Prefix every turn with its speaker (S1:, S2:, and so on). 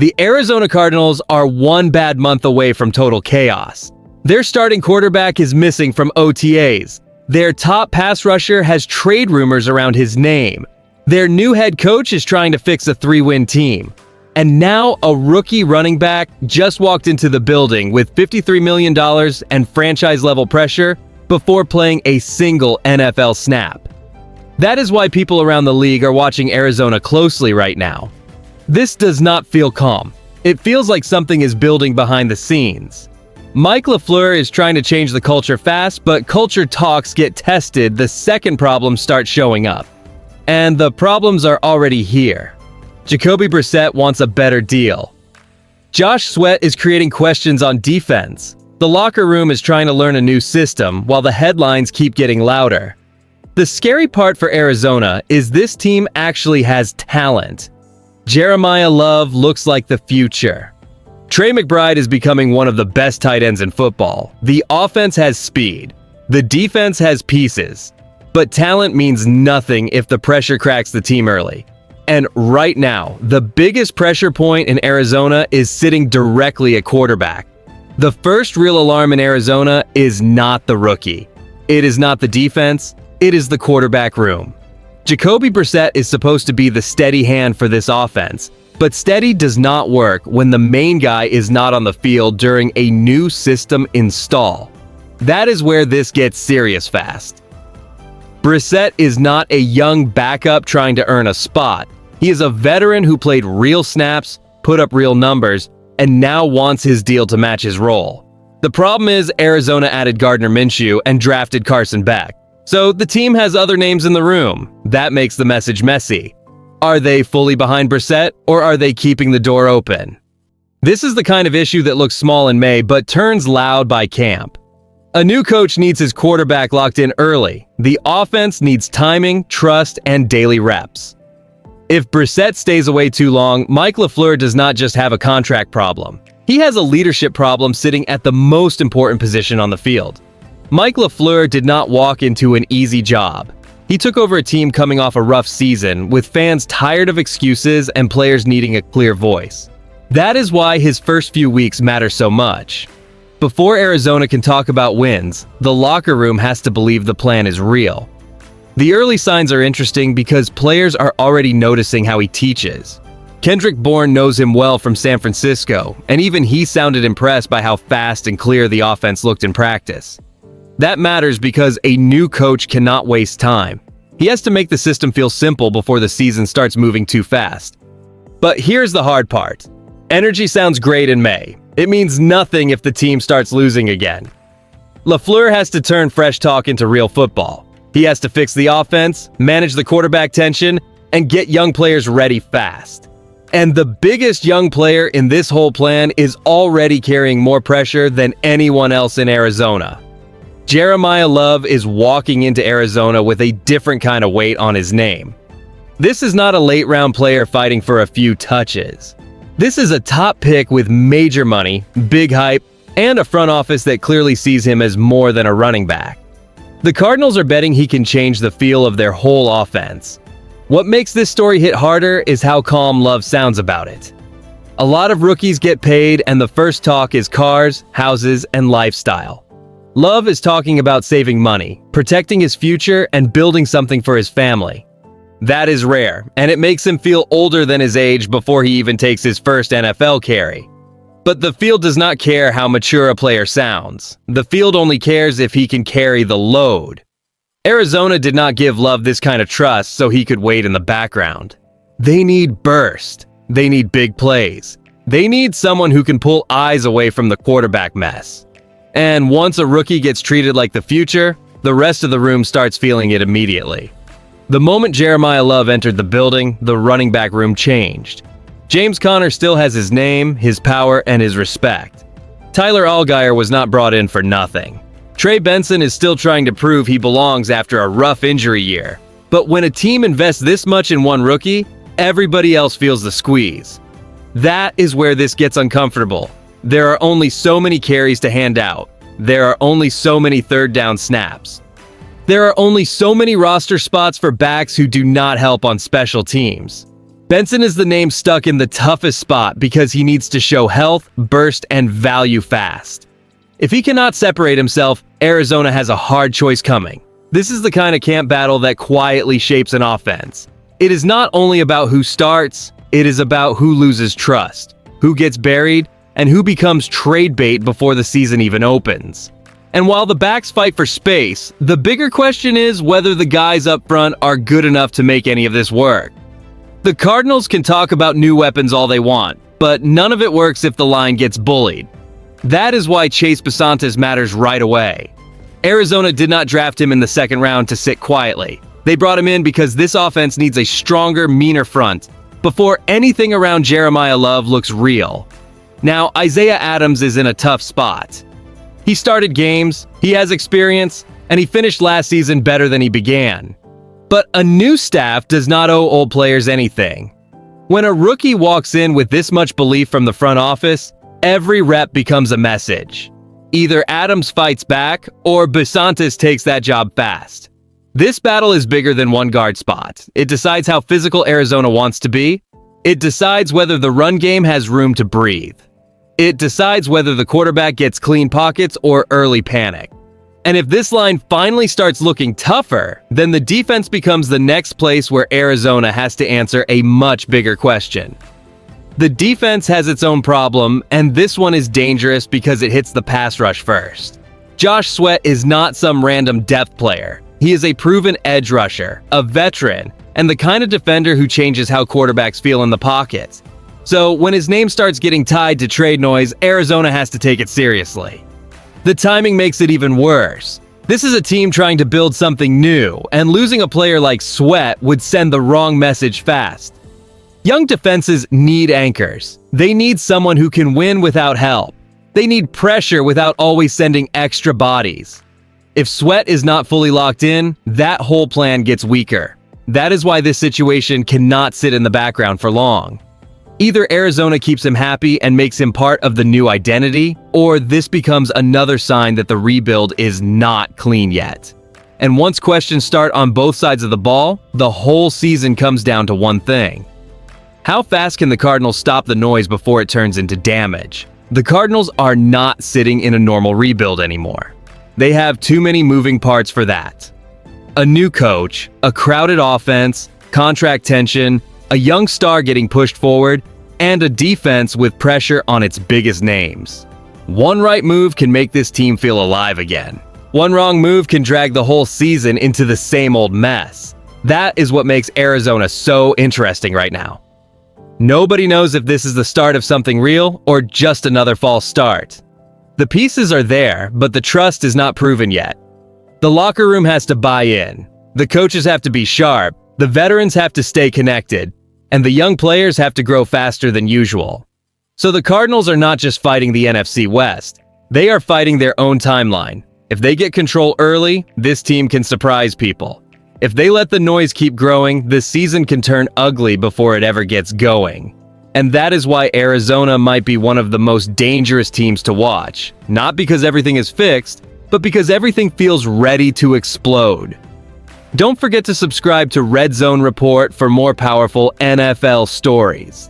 S1: The Arizona Cardinals are one bad month away from total chaos. Their starting quarterback is missing from OTAs. Their top pass rusher has trade rumors around his name. Their new head coach is trying to fix a 3-win team. And now a rookie running back just walked into the building with $53 million and franchise-level pressure before playing a single NFL snap. That is why people around the league are watching Arizona closely right now. This does not feel calm. It feels like something is building behind the scenes. Mike LaFleur is trying to change the culture fast, but culture talks get tested the second problems start showing up. And the problems are already here. Jacoby Brissett wants a better deal. Josh Sweat is creating questions on defense. The locker room is trying to learn a new system while the headlines keep getting louder. The scary part for Arizona is this team actually has talent. Jeremiah Love looks like the future. Trey McBride is becoming one of the best tight ends in football. The offense has speed. The defense has pieces. But talent means nothing if the pressure cracks the team early. And right now, the biggest pressure point in Arizona is sitting directly at quarterback. The first real alarm in Arizona is not the rookie. It is not the defense. It is the quarterback room. Jacoby Brissett is supposed to be the steady hand for this offense, but steady does not work when the main guy is not on the field during a new system install. That is where this gets serious fast. Brissett is not a young backup trying to earn a spot. He is a veteran who played real snaps, put up real numbers, and now wants his deal to match his role. The problem is Arizona added Gardner Minshew and drafted Carson Beck. So the team has other names in the room. That makes the message messy. Are they fully behind Brissett, or are they keeping the door open? This is the kind of issue that looks small in May but turns loud by camp. A new coach needs his quarterback locked in early. The offense needs timing, trust, and daily reps. If Brissett stays away too long, Mike LaFleur does not just have a contract problem. He has a leadership problem sitting at the most important position on the field. Mike LaFleur did not walk into an easy job. He took over a team coming off a rough season, with fans tired of excuses and players needing a clear voice. That is why his first few weeks matter so much. Before Arizona can talk about wins, the locker room has to believe the plan is real. The early signs are interesting because players are already noticing how he teaches. Kendrick Bourne knows him well from San Francisco, and even he sounded impressed by how fast and clear the offense looked in practice. That matters because a new coach cannot waste time. He has to make the system feel simple before the season starts moving too fast. But here's the hard part. Energy sounds great in May. It means nothing if the team starts losing again. LaFleur has to turn fresh talk into real football. He has to fix the offense, manage the quarterback tension, and get young players ready fast. And the biggest young player in this whole plan is already carrying more pressure than anyone else in Arizona. Jeremiah Love is walking into Arizona with a different kind of weight on his name. This is not a late-round player fighting for a few touches. This is a top pick with major money, big hype, and a front office that clearly sees him as more than a running back. The Cardinals are betting he can change the feel of their whole offense. What makes this story hit harder is how calm Love sounds about it. A lot of rookies get paid, and the first talk is cars, houses, and lifestyle. Love is talking about saving money, protecting his future, and building something for his family. That is rare, and it makes him feel older than his age before he even takes his first NFL carry. But the field does not care how mature a player sounds. The field only cares if he can carry the load. Arizona did not give Love this kind of trust so he could wait in the background. They need burst. They need big plays. They need someone who can pull eyes away from the quarterback mess. And once a rookie gets treated like the future, the rest of the room starts feeling it immediately. The moment Jeremiah Love entered the building, the running back room changed. James Conner still has his name, his power, and his respect. Tyler Allgeier was not brought in for nothing. Trey Benson is still trying to prove he belongs after a rough injury year. But when a team invests this much in one rookie, everybody else feels the squeeze. That is where this gets uncomfortable. There are only so many carries to hand out. There are only so many third down snaps. There are only so many roster spots for backs who do not help on special teams. Benson is the name stuck in the toughest spot because he needs to show health, burst, and value fast. If he cannot separate himself, Arizona has a hard choice coming. This is the kind of camp battle that quietly shapes an offense. It is not only about who starts, it is about who loses trust, who gets buried, and who becomes trade bait before the season even opens. And while the backs fight for space, the bigger question is whether the guys up front are good enough to make any of this work. The Cardinals can talk about new weapons all they want, but none of it works if the line gets bullied. That is why Chase Bisontis matters right away. Arizona did not draft him in the second round to sit quietly. They brought him in because this offense needs a stronger, meaner front before anything around Jeremiah Love looks real. Now, Isaiah Adams is in a tough spot. He started games, he has experience, and he finished last season better than he began. But a new staff does not owe old players anything. When a rookie walks in with this much belief from the front office, every rep becomes a message. Either Adams fights back, or Bisontis takes that job fast. This battle is bigger than one guard spot. It decides how physical Arizona wants to be. It decides whether the run game has room to breathe. It decides whether the quarterback gets clean pockets or early panic. And if this line finally starts looking tougher, then the defense becomes the next place where Arizona has to answer a much bigger question. The defense has its own problem, and this one is dangerous because it hits the pass rush first. Josh Sweat is not some random depth player. He is a proven edge rusher, a veteran, and the kind of defender who changes how quarterbacks feel in the pocket. So when his name starts getting tied to trade noise, Arizona has to take it seriously. The timing makes it even worse. This is a team trying to build something new, and losing a player like Sweat would send the wrong message fast. Young defenses need anchors. They need someone who can win without help. They need pressure without always sending extra bodies. If Sweat is not fully locked in, that whole plan gets weaker. That is why this situation cannot sit in the background for long. Either Arizona keeps him happy and makes him part of the new identity, or this becomes another sign that the rebuild is not clean yet. And once questions start on both sides of the ball, the whole season comes down to one thing. How fast can the Cardinals stop the noise before it turns into damage? The Cardinals are not sitting in a normal rebuild anymore. They have too many moving parts for that. A new coach, a crowded offense, contract tension, a young star getting pushed forward, and a defense with pressure on its biggest names. One right move can make this team feel alive again. One wrong move can drag the whole season into the same old mess. That is what makes Arizona so interesting right now. Nobody knows if this is the start of something real or just another false start. The pieces are there, but the trust is not proven yet. The locker room has to buy in. The coaches have to be sharp. The veterans have to stay connected. And the young players have to grow faster than usual. So the Cardinals are not just fighting the NFC West. They are fighting their own timeline. If they get control early, this team can surprise people. If they let the noise keep growing, this season can turn ugly before it ever gets going. And that is why Arizona might be one of the most dangerous teams to watch. Not because everything is fixed, but because everything feels ready to explode. Don't forget to subscribe to Red Zone Report for more powerful NFL stories.